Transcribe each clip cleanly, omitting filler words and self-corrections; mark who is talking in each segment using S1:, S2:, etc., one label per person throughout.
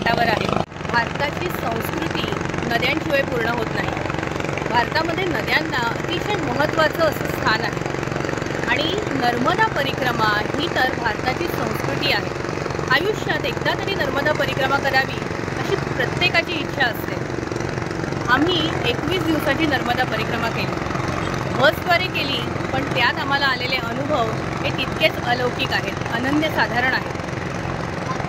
S1: घाटावर आहे। भारताची संस्कृती नद्यांशिवाय पूर्ण होत नाही। भारतामध्ये नद्यांना अतिशय महत्त्वाचं असं स्थान आहे आणि नर्मदा परिक्रमा ही तर भारताची संस्कृती आहे। आयुष्यात एकदा तरी नर्मदा परिक्रमा करावी अशी प्रत्येकाची इच्छा असते। आम्ही 21 दिवसाची नर्मदा परिक्रमा केली, बसद्वारे केली, पण त्यात आम्हाला आलेले अनुभव हे तितकेच अलौकिक आहेत, अनन्यसाधारण आहेत।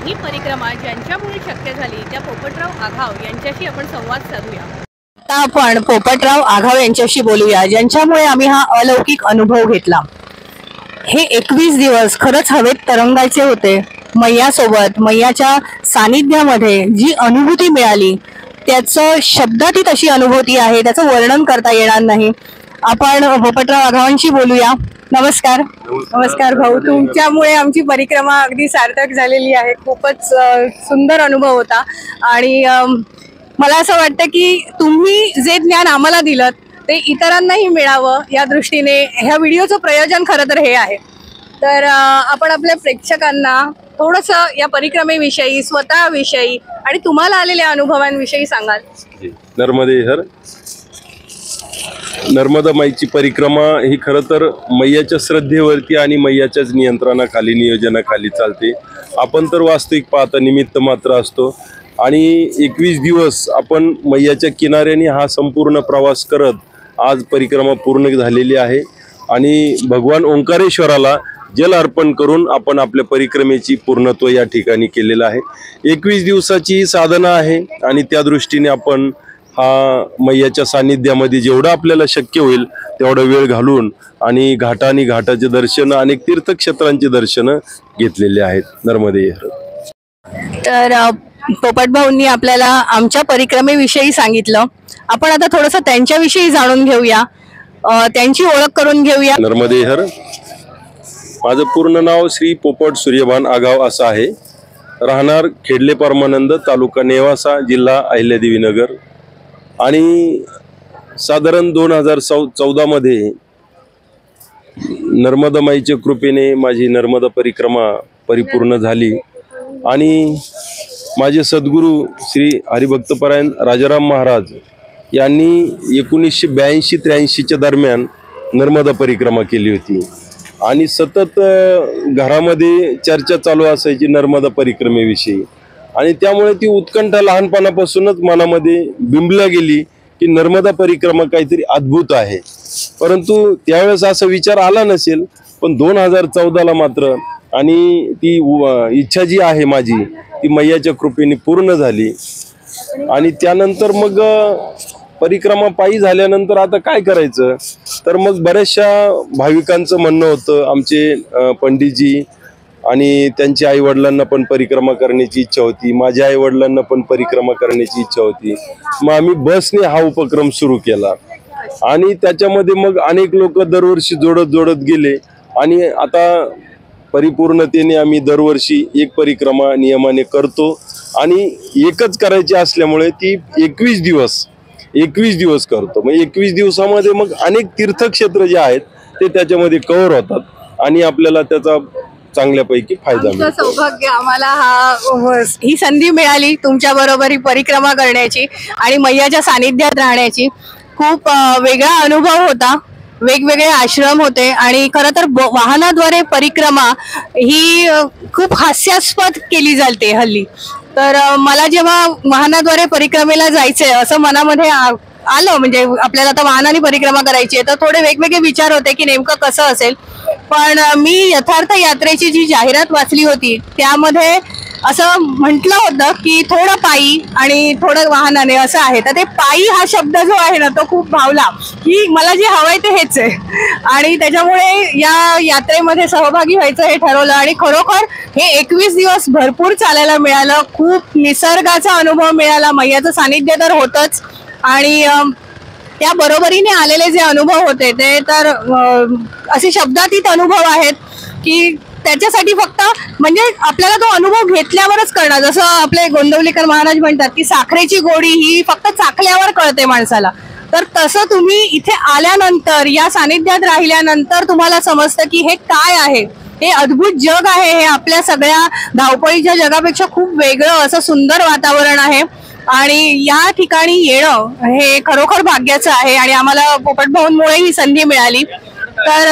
S1: ही परिक्रमा ज्यांच्यामुळे शक्य झाली त्या पोपटराव आघाव यांच्याशी आपण संवाद साधूया। आता आपण पोपटराव आघाव यांच्याशी बोलूया, ज्यांच्यामुळे आम्ही हा अलौकिक अनुभव घेतला। हे 21 दिवस खरंच हवेत तरंगायचे होते। मैयासोबत, मैयाच्या सानिध्यामध्ये जी अनुभूती मिळाली त्याचं शब्दातीत अशी अनुभूती आहे, त्याचं वर्णन करता येणार नाही। आपण पोपटराव आघावांशी बोलूया। नमस्कार। नमस्कार भाऊ, तुमच्यामुळे आमची परिक्रमा अगदी सार्थक झालेली आहे। खूपच सुंदर अनुभव होता आणि मला असं वाटतं की तुम्ही जे ज्ञान आम्हाला दिलं ते इतरांनाही मिळावं या दृष्टीने ह्या व्हिडिओचं प्रयोजन खरं तर हे आहे। तर आपण आपल्या प्रेक्षकांना थोडंसं या परिक्रमेविषयी, स्वतःविषयी आणि तुम्हाला आलेल्या अनुभवांविषयी सांगाल?
S2: नर्मदा माईची परिक्रमा ही खरं तर मैयाच्या श्रद्धेवरती आणि मैयाच्याच नियंत्रणाखाली, नियोजनाखाली चालते। आपण तर वास्तविक पाहता निमित्त मात्र असतो आणि 21 दिवस आपण मैयाच्या किनाऱ्याने हा संपूर्ण प्रवास करत आज परिक्रमा पूर्ण झालेली आहे आणि भगवान ओंकारेश्वराला जल अर्पण करून आपण आपल्या परिक्रमेची पूर्णत्व या ठिकाणी केलेलं आहे। 21 दिवसाची साधना आहे आणि त्या दृष्टीने आपण हा मैयाच्या सानिध्यामध्ये जेवढं आपल्याला शक्य होईल तेवढा वेळ घालून आणि घाटाने घाटाचे दर्शन, अनेक तीर्थक्षेत्रांचे दर्शन घेतलेले आहेत नर्मदे।
S1: तर पोपट भाऊंनी आपल्याला आमच्या परिक्रमेविषयी सांगितलं, आपण आता थोडंसं त्यांच्याविषयी जाणून घेऊया, त्यांची ओळख करून घेऊया।
S2: नर्मदे हर, माझं पूर्ण नाव श्री पोपट सूर्यभान आघाव असं आहे। राहणार खेडले परमानंद, तालुका नेवासा, जिल्हा अहिल्यादेवीनगर। आणि साधारण 2014 मध्ये नर्मदा माईच्या कृपेने माझी नर्मदा परिक्रमा परिपूर्ण झाली आणि माझे सद्गुरू श्री हरिभक्तपरायण राजाराम महाराज यांनी 1982-83 दरम्यान नर्मदा परिक्रमा केली होती आणि सतत घरामध्ये चर्चा चालू असायची नर्मदा परिक्रमेविषयी आणि त्यामुळे ती उत्कंठा लहानपणापासूनच मनामध्ये बिंबल्या गेली की नर्मदा परिक्रमा काहीतरी अद्भुत आहे। परंतु त्यावेळेस असा विचार आला नसेल, पण 2014ला मात्र आणि ती इच्छा जी आहे माझी ती मैयाच्या कृपेने पूर्ण झाली आणि त्यानंतर मग परिक्रमा पायी झाल्यानंतर आता काय करायचं, तर मग बऱ्याचशा भाविकांचं म्हणणं होतं, आमचे पंडितजी आणि त्यांच्या आईवडिलांना पण परिक्रमा करण्याची इच्छा होती, माझ्या आईवडिलांना पण परिक्रमा करण्याची इच्छा होती। मग आम्ही बसने हा उपक्रम सुरू केला आणि त्याच्यामध्ये मग अनेक लोक दरवर्षी जोडत गेले आणि आता परिपूर्णतेने आम्ही दरवर्षी एक परिक्रमा नियमाने करतो आणि एकच करायची असल्यामुळे ती 21 दिवस करतो। मग 21 दिवसामध्ये मग अनेक तीर्थक्षेत्र जे आहेत ते त्याच्यामध्ये कव्हर होतात आणि आपल्याला त्याचा चांगल्यापैकी फायदा मिळतो।
S1: सौभाग्य आम्हाला ही संधी मिळाली तुमच्या बरोबर ही परिक्रमा करण्याची आणि मैयाच्या सानिध्यात राहण्याची। खूप वेगळा अनुभव होता, वेगवेगळे आश्रम होते आणि खरं तर वाहनाद्वारे परिक्रमा ही खूप हास्यास्पद केली जाते हल्ली। तर मला जेव्हा वाहनाद्वारे परिक्रमेला जायचंय असं मनामध्ये आलं, म्हणजे आपल्याला आता वाहनाने परिक्रमा करायची आहे, तर थोडे वेगवेगळे विचार होते की नेमकं कसं असेल। पण मी यथार्थ यात्रेची जी जाहिरात वाचली होती त्यामध्ये असं म्हटलं होतं की थोडं पायी आणि थोडं वाहनाने असं आहे। तर ते पायी हा शब्द जो आहे ना तो खूप भावला की मला जे हवंय ते हेच आहे आणि त्याच्यामुळे या यात्रेमध्ये सहभागी व्हायचं हे ठरवलं आणि खरोखर हे 21 दिवस भरपूर चालायला मिळालं। खूप निसर्गाचा अनुभव मिळाला, मैयाचं सानिध्य तर होतच आणि त्या बरोबरीने आलेले जे अनुभव होते ते तर असे शब्दातीत अनुभव आहेत की त्याच्यासाठी फक्त म्हणजे आपल्याला तो अनुभव घेतल्यावरच कळणार। जसं आपले गोंदवलेकर महाराज म्हणतात की साखरेची गोडी ही फक्त चाखल्यावर कळते माणसाला, तर तसं तुम्ही इथे आल्यानंतर, या सानिध्यात राहिल्यानंतर तुम्हाला समजतं की हे काय आहे, हे अद्भुत जग आहे, हे आपल्या सगळ्या धावपळीच्या जगापेक्षा खूप वेगळं असं सुंदर वातावरण आहे आणि या ठिकाणी येणं हे खरोखर भाग्याचं आहे आणि आम्हाला पोपट भाऊंमुळे ही संधी मिळाली. तर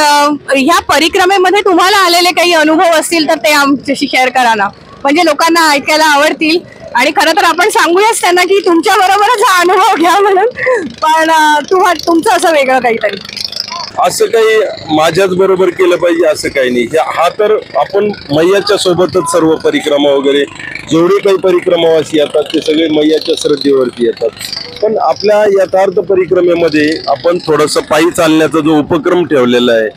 S1: ह्या परिक्रमेमध्ये तुम्हाला आलेले काही अनुभव असतील तर ते आमच्याशी शेअर करा ना, म्हणजे लोकांना ऐकायला आवडतील. आणि खरं तर आपण सांगूयाच त्यांना की तुमच्या बरोबरच हा अनुभव घ्या म्हणून, पण तुमचं असं वेगळं काहीतरी.
S2: असं काही माझ्याच बरोबर केलं पाहिजे असं काही नाही. हा तर आपण मैयाच्या सोबतच सर्व परिक्रमा वगैरे जेवढे काही परिक्रमावासी येतात ते सगळे मैयाच्या श्रद्धेवरती येतात. पण आपल्या यथार्थ परिक्रमेमध्ये आपण थोडंसं पायी चालण्याचा जो उपक्रम ठेवलेला आहे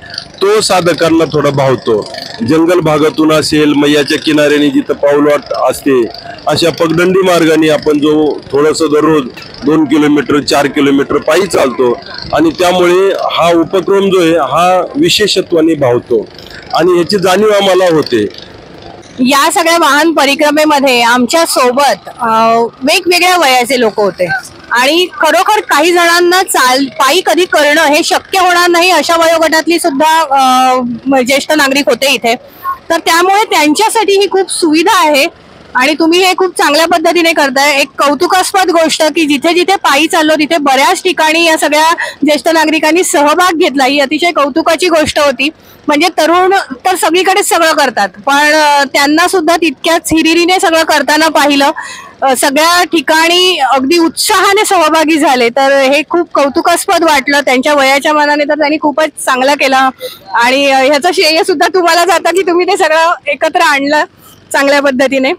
S2: तो साधकांना थोडा भावतो. जंगल भागातून असेल, मैयाच्या किनाऱ्याने जिथं पाऊलवाट असते अशा पगदंडी मार्गाने आपण जो थोडंसं दररोज 2 किलोमीटर 4 किलोमीटर पायी चालतो आणि त्यामुळे हा उपक्रम जो आहे हा विशेषत्वाने भावतो आणि याची जाणीव आम्हाला होते.
S1: या सगळ्या वाहन परिक्रमेमध्ये आमच्या सोबत वेगवेगळ्या वयाचे लोक होते आणि खरोखर काही जणांना पायी कधी करणं हे शक्य होणार नाही अशा वयोगटातली सुद्धा ज्येष्ठ नागरिक होते इथे. तर त्यामुळे त्यांच्यासाठी ही खूप सुविधा आहे आणि तुम्ही हे खूप चांगल्या पद्धतीने करताय. एक कौतुकास्पद गोष्ट की जिथे जिथे पायी चाललो तिथे बऱ्याच ठिकाणी या सगळ्या ज्येष्ठ नागरिकांनी सहभाग घेतला, ही अतिशय कौतुकाची गोष्ट होती. म्हणजे तरुण तर सगळीकडेच सगळं करतात, पण त्यांना सुद्धा तितक्याच हिरिरीने सगळं करताना पाहिलं. सगळ्या ठिकाणी अगदी उत्साहाने सहभागी झाले, तर हे खूप कौतुकास्पद वाटलं. त्यांच्या वयाच्या मानाने तर त्यांनी खूपच चांगला केला आणि ह्याचं श्रेय सुद्धा तुम्हाला जातं की तुम्ही ते सगळं एकत्र आणलं चांगल्या पद्धतीने.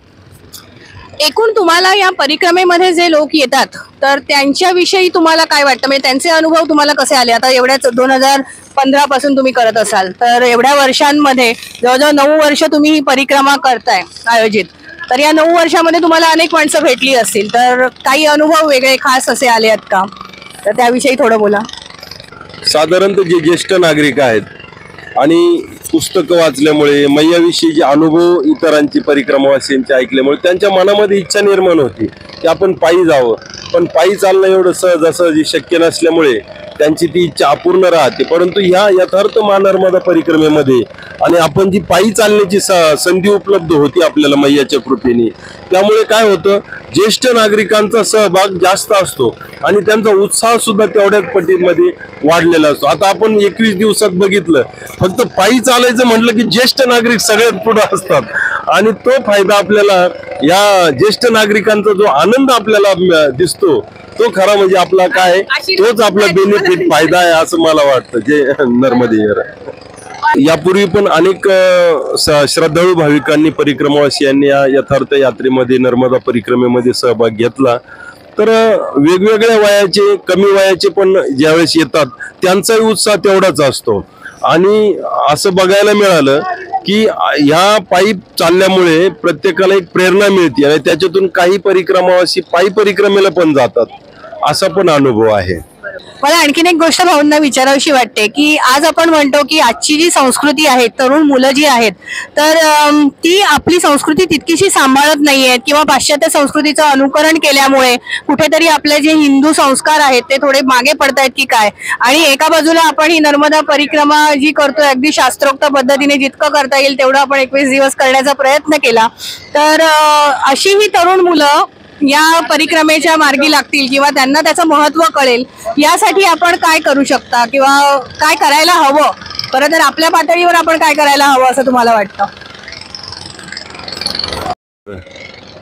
S1: एकूण तुम्हाला या परिक्रमेमध्ये जे लोक येतात तर त्यांच्याविषयी तुम्हाला काय वाटतं, म्हणजे त्यांचे अनुभव तुम्हाला कसे आले? आता एवढ्याच 2015 पासून तुम्ही करत असाल, तर एवढ्या वर्षांमध्ये जवळजवळ 9 वर्ष तुम्ही ही परिक्रमा करताय आयोजित, तर या 9 वर्षामध्ये तुम्हाला अनेक माणसं भेटली असतील, तर काही अनुभव वेगळे खास असे आले आहेत का? तर त्याविषयी थोडं बोला.
S2: साधारणतः जे ज्येष्ठ नागरिक आहेत आणि पुस्तकं वाचल्यामुळे मैयाविषयीचे अनुभव इतरांची परिक्रमावासींचे ऐकल्यामुळे त्यांच्या मनामध्ये इच्छा निर्माण होती की आपण पायी जावं. पण पायी चालणं एवढं सहजासहजी शक्य नसल्यामुळे त्यांची ती इच्छा अपूर्ण राहते. परंतु ह्या यथार्थ महानर्मदा परिक्रमेमध्ये आणि आपण जी पायी चालण्याची संधी उपलब्ध होती आपल्याला मैयाच्या कृपेने, त्यामुळे काय होतं, ज्येष्ठ नागरिकांचा सहभाग जास्त असतो आणि त्यांचा उत्साह सुद्धा तेवढ्याच पटीमध्ये वाढलेला असतो. आता आपण 21 दिवसात बघितलं, फक्त पायी चालायचं म्हटलं की ज्येष्ठ नागरिक सगळ्यात पुढे असतात आणि तो फायदा आपल्याला या ज्येष्ठ नागरिकांचा जो आनंद आपल्याला दिसतो तो खरा म्हणजे आपला काय, तोच आपला बेनिफिट फायदा आहे असं मला वाटतं. जे नर्मदेवर यापूर्वी पण अनेक श्रद्धाळू भाविकांनी परिक्रमावासियांनी या यथार्थ यात्रेमध्ये नर्मदा परिक्रमेमध्ये सहभाग घेतला. तर वेगवेगळ्या वयाचे, कमी वयाचे पण ज्यावेळेस येतात त्यांचाही उत्साह तेवढाच असतो आणि असं बघायला मिळालं की ह्या पायी चालल्यामुळे प्रत्येकाला एक प्रेरणा मिळते आणि त्याच्यातून काही परिक्रमावासी पायी परिक्रमेला पण जातात, असा पण अनुभव आहे.
S1: मला आणखीन एक गोष्ट भाऊंना विचारावीशी वाटते की आज आपण म्हणतो की आजची जी संस्कृती आहे, तरुण मुलं जी आहेत, तर ती आपली संस्कृती तितकीशी सांभाळत नाहीयेत किंवा पाश्चात्य संस्कृतीचं अनुकरण केल्यामुळे कुठेतरी आपले जे हिंदू संस्कार आहेत ते थोडे मागे पडतायत की काय. आणि एका बाजूला आपण ही नर्मदा परिक्रमा जी करतोय अगदी शास्त्रोक्त पद्धतीने जितकं करता येईल तेवढं आपण 21 दिवस करण्याचा प्रयत्न केला, तर अशी ही तरुण मुलं या परिक्रमेच्या मार्गी लागतील किंवा त्यांना त्याचं महत्त्व कळेल यासाठी आपण काय करू शकता किंवा काय करायला हवं? खरं तर आपल्या पातळीवर आपण काय करायला हवं असं तुम्हाला वाटतं?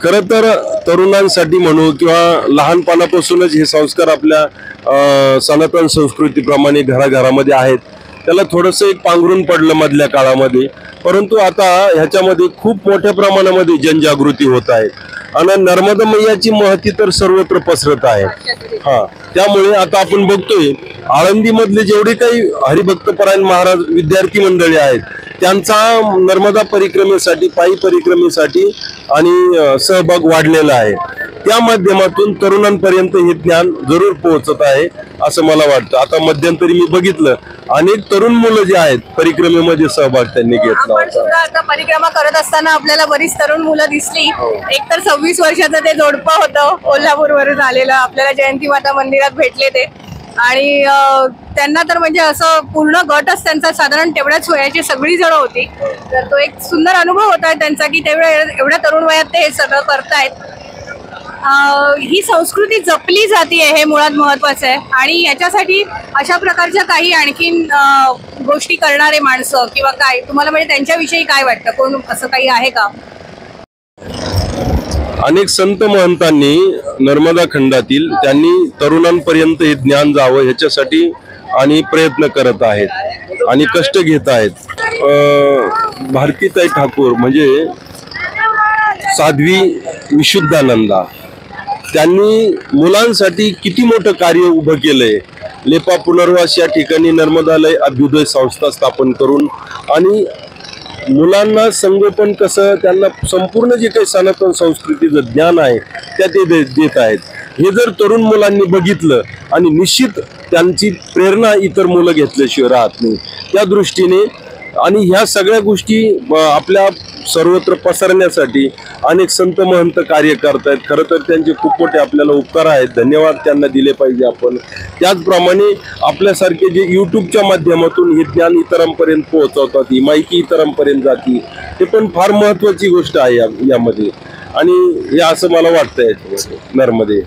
S2: खरं तर तरुणांसाठी म्हणू किंवा लहानपणापासूनच हे संस्कार आपल्या सनातन संस्कृतीप्रमाणे घराघरामध्ये आहेत, त्याला थोडंसं एक पांघरून पडलं मधल्या काळामध्ये, परंतु आता ह्याच्यामध्ये खूप मोठ्या प्रमाणामध्ये जनजागृती होत आहे आणि नर्मदा मैयाची महती तर सर्वत्र पसरत आहे. त्यामुळे आता आपण बघतोय आळंदीमधले जेवढे काही हरिभक्तपरायण महाराज विद्यार्थी मंडळी आहेत त्यांचा नर्मदा परिक्रमेसाठी, पायी परिक्रमेसाठी आणि सहभाग वाढलेला आहे. त्या माध्यमातून तरुणांपर्यंत हे ज्ञान जरूर पोहोचत आहे असं मला वाटतं. आता मध्यंतरी मी बघितलं अनेक तरुण मुलं जे आहेत परिक्रमेमध्ये सहभाग त्यांनी घेतला होता.
S1: आता परिक्रमा करत असताना आपल्याला बरीच तरुण मुलं दिसली. एक तर 26 वर्षाचं ते जोडपं होतं कोल्हापूरवरून आलेलं, आपल्याला जयंती माता मंदिरात भेटले ते, आणि त्यांना तर म्हणजे असं पूर्ण गटच त्यांचा साधारण तेवढ्याच वयाची सगळी जण होती. तर तो एक सुंदर अनुभव होता त्यांचा की एवढ्या तरुण वयात ते हे सगळं करतायत. ही संस्कृती जपली जाते हे मुळात महत्वाचं आहे. आणि याच्यासाठी अशा प्रकारच्या काही आणखीन गोष्टी करणारे माणसं किंवा काय तुम्हाला म्हणजे त्यांच्याविषयी काय वाटतं, कोण असं काही आहे का?
S2: अनेक संत महंतांनी नर्मदा खंडातील त्यांनी तरुणांपर्यंत हे ज्ञान जावं ह्याच्यासाठी आणि प्रयत्न करत आहेत आणि कष्ट घेत आहेत. भारतीताई ठाकूर म्हणजे साध्वी विशुद्धानंदा, त्यांनी मुलांसाठी किती मोठं कार्य उभं केलंय. लेपा पुनर्वास या ठिकाणी नर्मदालय अभ्युदय संस्था स्थापन करून आणि मुलांना संगोपन कसं, त्यांना संपूर्ण जे काही सनातन संस्कृतीचं ज्ञान आहे त्या ते देत आहेत. हे जर तरुण मुलांनी बघितलं आणि निश्चित त्यांची प्रेरणा इतर मुलं घेतल्याशिवाय राहत नाही. त्या दृष्टीने आणि ह्या सगळ्या गोष्टी आपल्या सर्वत्र पसरण्यासाठी अनेक संत महंत कार्य करतायत. खरं तर त्यांचे खूप मोठे आपल्याला उपकार आहेत, धन्यवाद त्यांना दिले पाहिजे आपण. त्याचप्रमाणे आपल्यासारखे जे यूट्यूबच्या माध्यमातून हे ज्ञान इतरांपर्यंत पोहोचवतात, ही माहिती इतरांपर्यंत जाती, हे पण फार महत्वाची गोष्ट आहे यामध्ये. आणि हे असं मला वाटतंय नर्मदे.